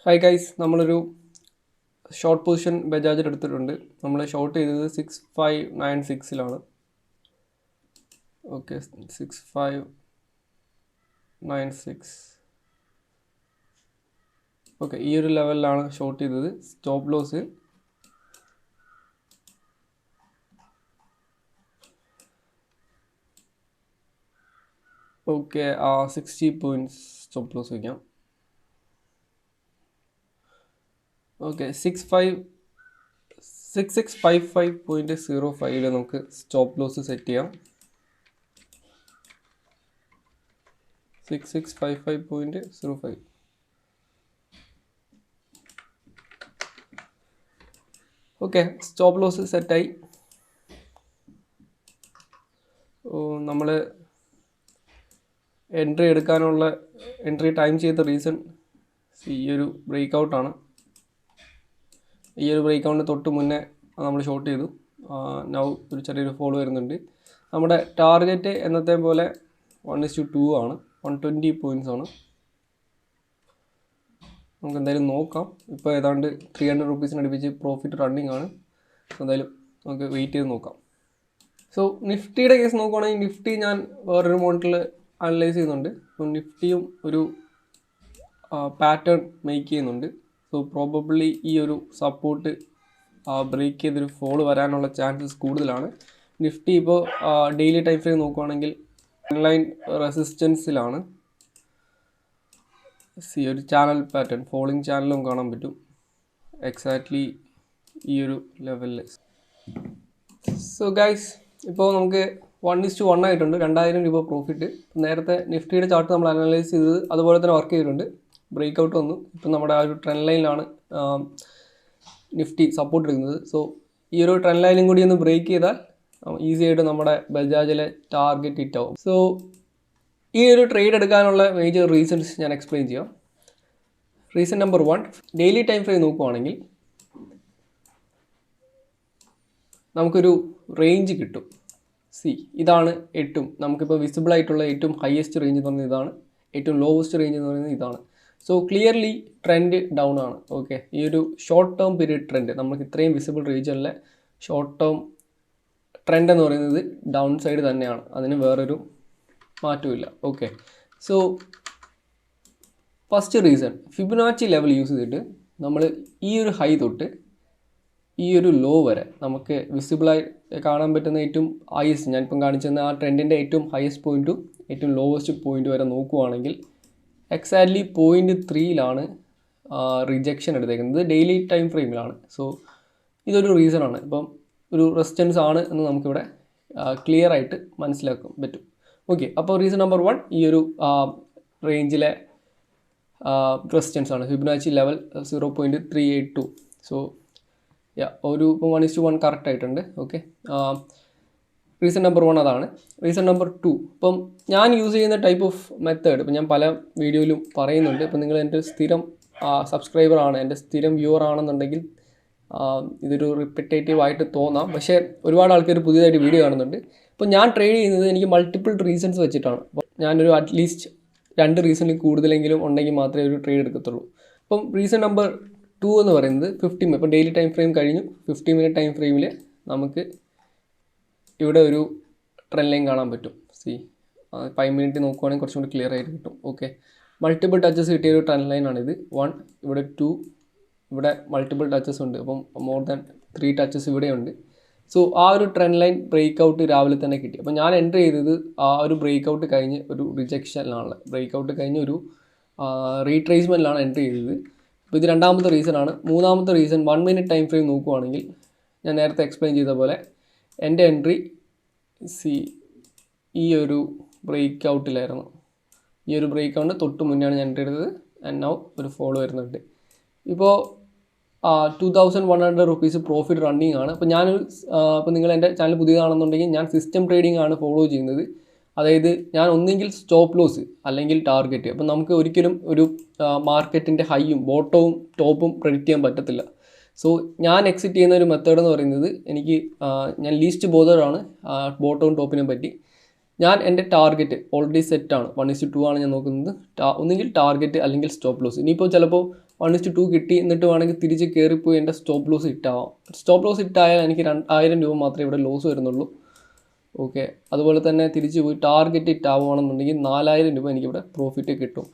Hi guys, നമ്മളൊരു short position ബജാജിൽ എടുത്തിട്ടുണ്ട്. നമ്മൾ ഷോർട്ട് ചെയ്തത് 6596ലാണ്. ഓക്കെ, 6596. ഓക്കെ, ഈ ഒരു ലെവലിലാണ് ഷോർട്ട് ചെയ്തത്. Stop loss okay 60 points stop loss വയ്ക്കാം. ഓക്കെ 6655.05 നമുക്ക് സ്റ്റോപ്പ് ലോസ് സെറ്റ് ചെയ്യാം. 6655.05. ഓക്കെ, സ്റ്റോപ്പ് ലോസ് സെറ്റായി. നമ്മൾ എൻട്രി ടൈം ചെയ്ത റീസൺ ഈ ഒരു ബ്രേക്ക് ഔട്ടാണ്. ഈ ഒരു ബ്രേക്ക് ഔട്ടിന് തൊട്ട് മുന്നേ നമ്മൾ ഷോർട്ട് ചെയ്തു. നൗ ഒരു ചെറിയൊരു ഫോളോ വരുന്നുണ്ട്. നമ്മുടെ ടാർഗറ്റ് എന്നത്തെ പോലെ 1:2 ആണ്, 120 പോയിൻറ്റ്സ് ആണ്. നമുക്ക് എന്തായാലും നോക്കാം. ഇപ്പോൾ ഏതാണ്ട് 300 റുപ്പീസിന് അടുപ്പിച്ച് പ്രോഫിറ്റ് റണ്ണിങ് ആണ്. എന്തായാലും നമുക്ക് വെയിറ്റ് ചെയ്ത് നോക്കാം. സോ നിഫ്റ്റിയുടെ കേസ് നോക്കുകയാണെങ്കിൽ നിഫ്റ്റി ഞാൻ വേറൊരു മോഡലിൽ അനലൈസ് ചെയ്യുന്നുണ്ട്. അപ്പോൾ നിഫ്റ്റിയും ഒരു പാറ്റേൺ മേക്ക് ചെയ്യുന്നുണ്ട്. സോ പ്രോബബ്ലി ഈ ഒരു സപ്പോർട്ട് ബ്രേക്ക് ചെയ്തൊരു ഫോൾ വരാനുള്ള ചാൻസസ് കൂടുതലാണ്. നിഫ്റ്റി ഇപ്പോൾ ഡെയിലി ടൈം ഫ്രെയിം നോക്കുകയാണെങ്കിൽ ഓൺലൈൻ റെസിസ്റ്റൻസിലാണ്. ഒരു ചാനൽ പാറ്റേൺ, ഫോളിങ് ചാനലും കാണാൻ പറ്റും എക്സാക്ട്ലി ഈ ഒരു ലെവലിൽ. സോ ഗൈസ്, ഇപ്പോൾ നമുക്ക് 1:1 ആയിട്ടുണ്ട്. 2000 രൂപ പ്രോഫിറ്റ്. നേരത്തെ നിഫ്റ്റിയുടെ ചാർട്ട് നമ്മൾ അനലൈസ് ചെയ്തത് അതുപോലെ തന്നെ വർക്ക് ചെയ്തിട്ടുണ്ട്. ബ്രേക്ക് ഔട്ട് വന്നു. ഇപ്പം നമ്മുടെ ആ ഒരു ട്രെൻഡ് ലൈനിലാണ് നിഫ്റ്റി സപ്പോർട്ട് എടുക്കുന്നത്. സോ ഈ ഒരു ട്രെൻഡ് ലൈനും കൂടി ഒന്ന് ബ്രേക്ക് ചെയ്താൽ ഈസി ആയിട്ട് നമ്മുടെ ബജാജിലെ ടാർഗറ്റ് ഹിറ്റ് ആവും. സോ ഈ ഒരു ട്രേഡ് എടുക്കാനുള്ള മേജർ റീസൺസ് ഞാൻ എക്സ്പ്ലെയിൻ ചെയ്യാം. Reason number 1, daily time frame നോക്കുവാണെങ്കിൽ നമുക്കൊരു റേഞ്ച് കിട്ടും. ഇതാണ് നമുക്കിപ്പോൾ വിസിബിൾ ആയിട്ടുള്ള ഏറ്റവും ഹയസ്റ്റ് റേഞ്ച് എന്ന് പറയുന്നത് ഇതാണ്, ഏറ്റവും ലോവസ്റ്റ് റേഞ്ച് എന്ന് പറയുന്നത് ഇതാണ്. സോ ക്ലിയർലി ട്രെൻഡ് ഡൗൺ ആണ്. ഓക്കെ, ഈ ഒരു ഷോർട്ട് ടേം പീരീഡ് ട്രെൻഡ്, നമുക്ക് ഇത്രയും വിസിബിൾ റീജിയനിലെ ഷോർട്ട് ടേം ട്രെൻഡ് എന്ന് പറയുന്നത് ഡൗൺ സൈഡ് തന്നെയാണ്. അതിന് വേറൊരു മാറ്റമില്ല. Okay, so first reason, Fibonacci level use ചെയ്തിട്ട് നമ്മൾ ഈ ഒരു ഹൈ തൊട്ട് ഈ ഒരു ലോ വരെ നമുക്ക് വിസിബിളായി കാണാൻ പറ്റുന്ന ഏറ്റവും ഹയസ്റ്റ്, ഞാനിപ്പം കാണിച്ചെന്ന ആ ട്രെൻഡിൻ്റെ ഏറ്റവും ഹയസ്റ്റ് പോയിൻറ്റും ഏറ്റവും ലോവസ്റ്റ് പോയിൻറ്റ് വരെ നോക്കുവാണെങ്കിൽ എക്സാക്ട്ലി 0.3ലാണ് റിജക്ഷൻ എടുത്തേക്കുന്നത്. ഡെയിലി ടൈം ഫ്രെയിമിലാണ്. സോ ഇതൊരു റീസണാണ്. ഇപ്പം ഒരു റെസിസ്റ്റൻസ് ആണ് എന്ന് നമുക്കിവിടെ ക്ലിയർ ആയിട്ട് മനസ്സിലാക്കാൻ പറ്റും. ഓക്കെ, അപ്പോൾ റീസൺ നമ്പർ 1 ഈ ഒരു റേഞ്ചിലെ റെസിസ്റ്റൻസ് ആണ്, ഫിബൊനാച്ചി ലെവൽ 0.382. സോ ഒരു 1:1 കറക്റ്റ് ആയിട്ടുണ്ട്. ഓക്കെ, റീസൺ നമ്പർ 1 അതാണ്. റീസൺ നമ്പർ 2, ഇപ്പം ഞാൻ യൂസ് ചെയ്യുന്ന ടൈപ്പ് ഓഫ് മെത്തേഡ് ഇപ്പം ഞാൻ പല വീഡിയോയിലും പറയുന്നുണ്ട്. ഇപ്പം നിങ്ങൾ എൻ്റെ സ്ഥിരം സബ്സ്ക്രൈബർ ആണ്, എൻ്റെ സ്ഥിരം വ്യൂവർ ആണെന്നുണ്ടെങ്കിൽ ഇതൊരു റിപ്പറ്റേറ്റീവ് ആയിട്ട് തോന്നാം. പക്ഷേ ഒരുപാട് ആൾക്കാർ പുതിയതായിട്ട് വീഡിയോ കാണുന്നുണ്ട്. അപ്പോൾ ഞാൻ ട്രേഡ് ചെയ്യുന്നത് എനിക്ക് മൾട്ടിപ്പിൾ റീസൺസ് വെച്ചിട്ടാണ്. അപ്പോൾ ഞാനൊരു അറ്റ്ലീസ്റ്റ് 2 റീസണിൽ കൂടുതലെങ്കിലും ഉണ്ടെങ്കിൽ മാത്രമേ ഒരു ട്രേഡ് എടുക്കത്തുള്ളൂ. അപ്പം റീസൺ നമ്പർ 2 എന്ന് പറയുന്നത് 50 മിനിറ്റ്, ഇപ്പോൾ ഡെയിലി ടൈം ഫ്രെയിം കഴിഞ്ഞു. 50 മിനിറ്റ് ടൈം ഫ്രെയിമിൽ നമുക്ക് ഇവിടെ ഒരു ട്രെൻഡ് ലൈൻ കാണാൻ പറ്റും. 5 മിനിറ്റ് നോക്കുവാണെങ്കിൽ കുറച്ചും കൂടി ക്ലിയർ ആയിട്ട് കിട്ടും. ഓക്കെ, മൾട്ടിപ്പിൾ ടച്ചസ് കിട്ടിയ ഒരു ട്രെൻഡ് ലൈനാണിത്. 1, ഇവിടെ 2, ഇവിടെ മൾട്ടിപ്പിൾ ടച്ചസ് ഉണ്ട്. അപ്പം മോർ ദാൻ 3 ടച്ചസ് ഇവിടെയുണ്ട്. സോ ആ ഒരു ട്രെൻഡ് ലൈൻ ബ്രേക്ക് ഔട്ട് രാവിലെ തന്നെ കിട്ടി. അപ്പോൾ ഞാൻ എൻ്റർ ചെയ്തത് ആ ഒരു ബ്രേക്ക് ഔട്ട് കഴിഞ്ഞ് ഒരു റിജക്ഷനിലാണ്, ബ്രേക്ക് ഔട്ട് കഴിഞ്ഞ് ഒരു റീട്രേസ്മെൻറ്റിലാണ് എൻ്റർ ചെയ്തത്. അപ്പോൾ ഇത് രണ്ടാമത്തെ റീസണാണ്. മൂന്നാമത്തെ റീസൺ 1 മിനിറ്റ് ടൈം ഫ്രെയിം നോക്കുവാണെങ്കിൽ ഞാൻ നേരത്തെ എക്സ്പ്ലെയിൻ ചെയ്ത പോലെ എൻ്റെ എൻട്രി ഈ ഒരു ബ്രേക്ക് ഔട്ടിലായിരുന്നു. ഈ ഒരു ബ്രേക്ക് ഔട്ടിന് തൊട്ട് മുന്നെയാണ് ഞാൻ എൻ്റർ ചെയ്തത്. ആൻഡ് നൗ ഒരു ഫോളോ വരുന്നുണ്ട്. ഇപ്പോൾ 2100 റുപ്പീസ് പ്രോഫിറ്റ് റണ്ണിങ് ആണ്. അപ്പോൾ ഇപ്പോൾ നിങ്ങൾ എൻ്റെ ചാനൽ പുതിയതാണെന്നുണ്ടെങ്കിൽ ഞാൻ സിസ്റ്റം ട്രേഡിംഗ് ആണ് ഫോളോ ചെയ്യുന്നത്. അതായത് ഞാൻ ഒന്നെങ്കിൽ സ്റ്റോപ്പ് ലോസ് അല്ലെങ്കിൽ ടാർഗറ്റ്. അപ്പം നമുക്ക് ഒരിക്കലും ഒരു മാർക്കറ്റിൻ്റെ ഹൈയും ബോട്ടവും ടോപ്പും പ്രെഡിക്റ്റ് ചെയ്യാൻ പറ്റത്തില്ല. സോ ഞാൻ എക്സിറ്റ് ചെയ്യുന്ന ഒരു മെത്തേഡ് എന്ന് പറയുന്നത് ഞാൻ ലീസ്റ്റ് ബോധറാണ് ബോട്ടവും ടോപ്പിനെ പറ്റി. ഞാൻ എൻ്റെ ടാർഗറ്റ് ഓൾറെഡി സെറ്റാണ്, 1:2 ആണ് ഞാൻ നോക്കുന്നത്. ഒന്നുകിൽ ടാർഗറ്റ് അല്ലെങ്കിൽ സ്റ്റോപ്പ് ലോസ്. ഇനിയിപ്പോൾ ചിലപ്പോൾ 1:2 കിട്ടി എന്നിട്ട് വേണമെങ്കിൽ തിരിച്ച് കയറിപ്പോയി എൻ്റെ സ്റ്റോപ്പ് ലോസ് ഹിറ്റാവാം. സ്റ്റോപ്പ് ലോസ് ഹിറ്റായാൽ എനിക്ക് 1000 രൂപ മാത്രമേ ഇവിടെ ലോസ് വരുന്നുള്ളൂ. ഓക്കെ, അതുപോലെ തന്നെ തിരിച്ച് പോയി ടാർഗറ്റ് ഹിറ്റ് ആവുകയാണെന്നുണ്ടെങ്കിൽ 4000 രൂപ എനിക്കിവിടെ പ്രോഫിറ്റ് കിട്ടും.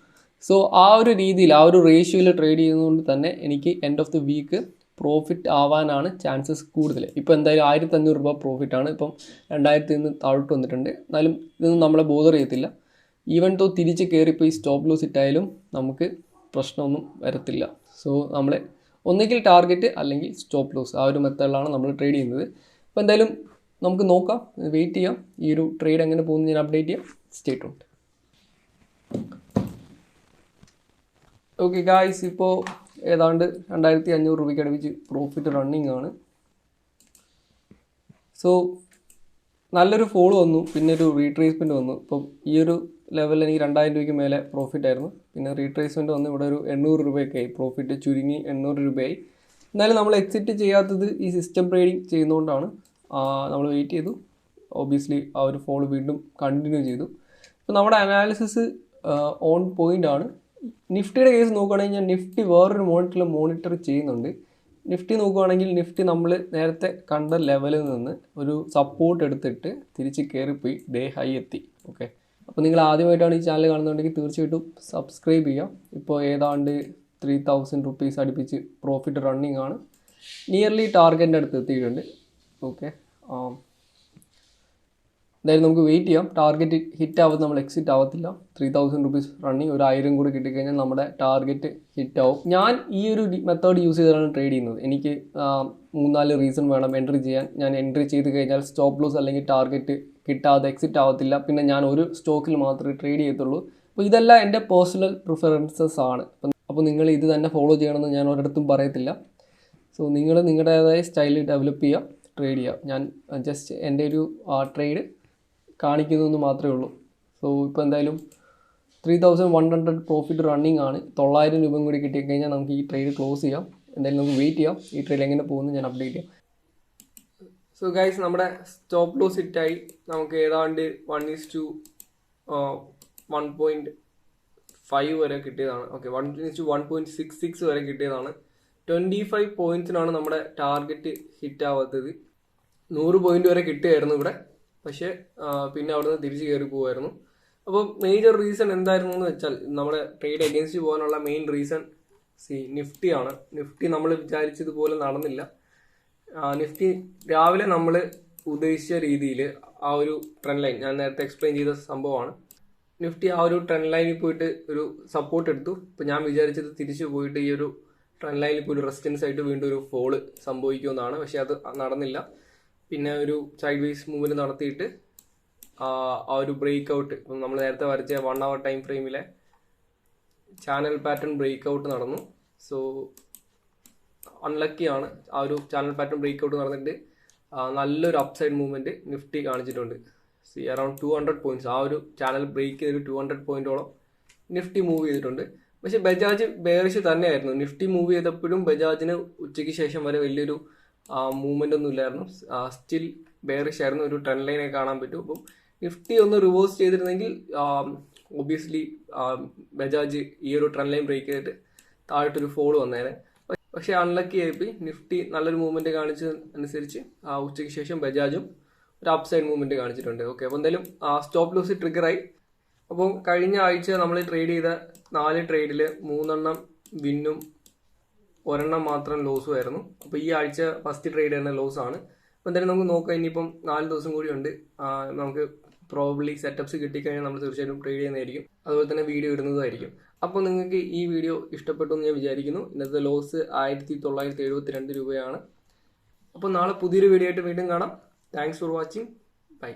സോ ആ ഒരു രീതിയിൽ ആ ഒരു റേഷ്യോയിൽ ട്രേഡ് ചെയ്യുന്നതുകൊണ്ട് തന്നെ എനിക്ക് end of the week profit ആവാനാണ് ചാൻസസ് കൂടുതൽ. ഇപ്പോൾ എന്തായാലും 1500 രൂപ പ്രോഫിറ്റാണ്. ഇപ്പം 2000 നിന്ന് താഴോട്ട് വന്നിട്ടുണ്ട്. എന്നാലും ഇതൊന്നും നമ്മളെ ബോധർ ചെയ്യത്തില്ല. ഈവൻ തോ തിരിച്ച് കയറിപ്പോയി സ്റ്റോപ്പ് ലോസ് ഇട്ടായാലും നമുക്ക് പ്രശ്നമൊന്നും വരത്തില്ല. സോ നമ്മളെ ഒന്നുകിൽ ടാർഗറ്റ് അല്ലെങ്കിൽ സ്റ്റോപ്പ് ലോസ് ആ ഒരു മെത്തേഡിലാണ് നമ്മൾ ട്രേഡ് ചെയ്യുന്നത്. അപ്പോൾ എന്തായാലും നമുക്ക് നോക്കാം, വെയിറ്റ് ചെയ്യാം. ഈ ഒരു ട്രേഡ് എങ്ങനെ പോകുന്നു ഞാൻ അപ്ഡേറ്റ് ചെയ്യാം. Stay tuned. ഓക്കെ ഗായ്സ്, ഇപ്പോൾ ഏതാണ്ട് 2500 രൂപയ്ക്ക് അടുപ്പിച്ച് പ്രോഫിറ്റ് റണ്ണിങ് ആണ്. സോ നല്ലൊരു ഫോൾ വന്നു, പിന്നെ ഒരു റീട്രേസ്മെൻറ്റ് വന്നു. ഇപ്പം ഈ ഒരു ലെവലിൽ എനിക്ക് 2000 രൂപയ്ക്ക് മേലെ പ്രോഫിറ്റ് ആയിരുന്നു. പിന്നെ റീട്രേസ്മെൻറ്റ് വന്ന് ഇവിടെ ഒരു 800 രൂപയൊക്കെ ആയി, പ്രോഫിറ്റ് ചുരുങ്ങി 800 രൂപയായി. എന്നാലും നമ്മൾ എക്സിറ്റ് ചെയ്യാത്തത് ഈ സിസ്റ്റം ട്രേഡിങ് ചെയ്യുന്നതുകൊണ്ടാണ്. നമ്മൾ വെയിറ്റ് ചെയ്തു. ഒബ്വിയസ്ലി ആ ഒരു ഫോൾ വീണ്ടും കണ്ടിന്യൂ ചെയ്തു. അപ്പോൾ നമ്മുടെ അനാലിസിസ് ഓൺ പോയിൻ്റ് ആണ്. നിഫ്റ്റിയുടെ കേസ് നോക്കുകയാണെങ്കിൽ ഞാൻ നിഫ്റ്റി വേറൊരു മോണിറ്റർ ചെയ്യുന്നുണ്ട്. നിഫ്റ്റി നോക്കുകയാണെങ്കിൽ നിഫ്റ്റി നമ്മൾ നേരത്തെ കണ്ട ലെവലിൽ നിന്ന് ഒരു സപ്പോർട്ട് എടുത്തിട്ട് തിരിച്ച് കയറിപ്പോയി ഡേ ഹൈ എത്തി. ഓക്കെ, അപ്പോൾ നിങ്ങൾ ആദ്യമായിട്ടാണ് ഈ ചാനൽ കാണുന്നുണ്ടെങ്കിൽ തീർച്ചയായിട്ടും സബ്സ്ക്രൈബ് ചെയ്യാം. ഇപ്പോൾ ഏതാണ്ട് 3000 റുപ്പീസ് അടുപ്പിച്ച് പ്രോഫിറ്റ് റണ്ണിങ് ആണ്. നിയർലി ടാർഗറ്റിൻ്റെ അടുത്ത് എത്തിയിട്ടുണ്ട്. ഓക്കെ, എന്തായാലും നമുക്ക് വെയിറ്റ് ചെയ്യാം. ടാർഗറ്റ് ഹിറ്റ് ആവും, നമ്മൾ എക്സിറ്റ് ആവത്തില്ല. 3000 റുപ്പീസ് റണ്ണിങ്, ഒരു 1000 കൂടി കിട്ടിക്കഴിഞ്ഞാൽ നമ്മുടെ ടാർഗറ്റ് ഹിറ്റ് ആവും. ഞാൻ ഈ ഒരു മെത്തേഡ് യൂസ് ചെയ്താണ് ട്രേഡ് ചെയ്യുന്നത്. എനിക്ക് 3-4 റീസൺ വേണം എൻട്രി ചെയ്യാൻ. ഞാൻ എൻട്രി ചെയ്ത് കഴിഞ്ഞാൽ സ്റ്റോപ്പ് ലോസ് അല്ലെങ്കിൽ ടാർഗറ്റ് കിട്ടാതെ എക്സിറ്റ് ആവത്തില്ല. പിന്നെ ഞാൻ ഒരു സ്റ്റോക്കിൽ മാത്രമേ ട്രേഡ് ചെയ്യത്തുള്ളൂ. അപ്പോൾ ഇതെല്ലാം എൻ്റെ പേഴ്സണൽ പ്രിഫറൻസസ് ആണ്. അപ്പോൾ നിങ്ങൾ ഇത് തന്നെ ഫോളോ ചെയ്യണമെന്ന് ഞാൻ ഒരിടത്തും പറയത്തില്ല. സോ നിങ്ങൾ നിങ്ങളുടേതായ സ്റ്റൈലിൽ ഡെവലപ്പ് ചെയ്യുക, ട്രേഡ് ചെയ്യുക. ഞാൻ ജസ്റ്റ് എൻ്റെ ഒരു ട്രേഡ് കാണിക്കുന്നതെന്ന് മാത്രമേ ഉള്ളൂ. സോ ഇപ്പോൾ എന്തായാലും 3100 പ്രോഫിറ്റ് റണ്ണിങ് ആണ്. 900 രൂപയും കൂടി കിട്ടിക്കഴിഞ്ഞാൽ നമുക്ക് ഈ ട്രേഡ് ക്ലോസ് ചെയ്യാം. എന്തായാലും നമുക്ക് വെയിറ്റ് ചെയ്യാം, ഈ ട്രേഡ് എങ്ങനെ പോകുന്നു ഞാൻ അപ്ഡേറ്റ് ചെയ്യാം. സോ ഗൈസ്, നമ്മുടെ സ്റ്റോപ്പ് ലോസ് ഹിറ്റായി. നമുക്ക് ഏതാണ്ട് 1:1.5 വരെ കിട്ടിയതാണ്. ഓക്കെ, 1:1.66 വരെ കിട്ടിയതാണ്. 25 പോയിൻറ്റ്സിനാണ് നമ്മുടെ ടാർഗറ്റ് ഹിറ്റ് ആവാത്തത്. 100 പോയിന്റ് വരെ കിട്ടുമായിരുന്നു ഇവിടെ, പക്ഷേ പിന്നെ അവിടെ നിന്ന് തിരിച്ച് കയറി പോകുമായിരുന്നു. അപ്പോൾ മേജർ റീസൺ എന്തായിരുന്നു എന്ന് വെച്ചാൽ നമ്മുടെ ട്രേഡ് എഗെയിൻസ്റ്റ് പോകാനുള്ള മെയിൻ റീസൺ നിഫ്റ്റിയാണ്. നിഫ്റ്റി നമ്മൾ വിചാരിച്ചതുപോലെ നടന്നില്ല. നിഫ്റ്റി രാവിലെ നമ്മൾ ഉദ്ദേശിച്ച രീതിയിൽ ആ ഒരു ട്രെൻഡ് ലൈൻ, ഞാൻ നേരത്തെ എക്സ്പ്ലെയിൻ ചെയ്ത സംഭവമാണ്. നിഫ്റ്റി ആ ഒരു ട്രെൻഡ് ലൈനിൽ പോയിട്ട് ഒരു സപ്പോർട്ട് എടുത്തു. ഇപ്പോൾ ഞാൻ വിചാരിച്ചത് തിരിച്ചു പോയിട്ട് ഈ ഒരു ട്രെൻഡ് ലൈനിൽ പോയി ഒരു റെസിസ്റ്റൻസ് ആയിട്ട് വീണ്ടും ഒരു ഫോള് സംഭവിക്കുമെന്നാണ്. പക്ഷേ അത് നടന്നില്ല. പിന്നെ ഒരു സൈഡ് വേസ് മൂവ്മെൻറ്റ് നടത്തിയിട്ട് ആ ഒരു ബ്രേക്ക് ഔട്ട്, ഇപ്പം നമ്മൾ നേരത്തെ വരച്ച 1 hour ടൈം ഫ്രെയിമിലെ ചാനൽ പാറ്റേൺ ബ്രേക്ക് ഔട്ട് നടന്നു. സോ അൺലക്കിയാണ്. ആ ഒരു ചാനൽ പാറ്റേൺ ബ്രേക്ക് ഔട്ട് നടന്നിട്ട് നല്ലൊരു അപ്സൈഡ് മൂവ്മെൻറ്റ് നിഫ്റ്റി കാണിച്ചിട്ടുണ്ട്. അറൌണ്ട് 200 പോയിൻറ്റ്സ് ആ ഒരു ചാനൽ ബ്രേക്ക് ചെയ്തൊരു 200 പോയിൻറ്റോളം നിഫ്റ്റി മൂവ് ചെയ്തിട്ടുണ്ട്. പക്ഷേ ബജാജ് ബെയറിഷ് തന്നെയായിരുന്നു. നിഫ്റ്റി മൂവ് ചെയ്തപ്പോഴും ബജാജിന് ഉച്ചയ്ക്ക് ശേഷം വരെ വലിയൊരു മൂവ്മെൻ്റ് ഒന്നും ഇല്ലായിരുന്നു. സ്റ്റിൽ ബെയറിഷ് ആയിരുന്നു. ഒരു ട്രെൻഡ് ലൈനെ കാണാൻ പറ്റും. അപ്പം നിഫ്റ്റി ഒന്ന് റിവേഴ്സ് ചെയ്തിരുന്നെങ്കിൽ ഒബ്വിയസ്ലി ബജാജ് ഈ ഒരു ട്രെൻഡ് ലൈൻ ബ്രേക്ക് ചെയ്തിട്ട് താഴോട്ടൊരു ഫോൾ വന്നേനെ. പക്ഷേ അൺലക്കി ആയിപ്പോയി. നിഫ്റ്റി നല്ലൊരു മൂവ്മെൻറ്റ് കാണിച്ചതനുസരിച്ച് ഉച്ചയ്ക്ക് ശേഷം ബജാജും ഒരു അപ്സൈഡ് മൂവ്മെൻറ്റ് കാണിച്ചിട്ടുണ്ട്. ഓക്കെ, അപ്പോൾ എന്തായാലും സ്റ്റോപ്പ് ലോസ് ട്രിഗറായി. അപ്പോൾ കഴിഞ്ഞ ആഴ്ച നമ്മൾ ട്രേഡ് ചെയ്ത 4 ട്രേഡിൽ 3 വിന്നും 1 മാത്രം ലോസും ആയിരുന്നു. അപ്പോൾ ഈ ആഴ്ച ഫസ്റ്റ് ട്രേഡ് തന്നെ ലോസ് ആണ്. അപ്പോൾ എന്തായാലും നമുക്ക് നോക്കാം. ഇനിയിപ്പം 4 ദിവസം കൂടി ഉണ്ട്. നമുക്ക് പ്രോബബ്ലി സെറ്റപ്സ് കിട്ടിക്കഴിഞ്ഞാൽ നമ്മൾ തീർച്ചയായിട്ടും ട്രേഡ് ചെയ്യുന്നതായിരിക്കും. അതുപോലെ തന്നെ വീഡിയോ ഇടുന്നതായിരിക്കും. അപ്പോൾ നിങ്ങൾക്ക് ഈ വീഡിയോ ഇഷ്ടപ്പെട്ടു എന്ന് ഞാൻ വിചാരിക്കുന്നു. ഇന്നത്തെ ലോസ് 1972 രൂപയാണ്. അപ്പോൾ നാളെ പുതിയൊരു വീഡിയോ ആയിട്ട് വീണ്ടും കാണാം. Thanks for watching. ബൈ.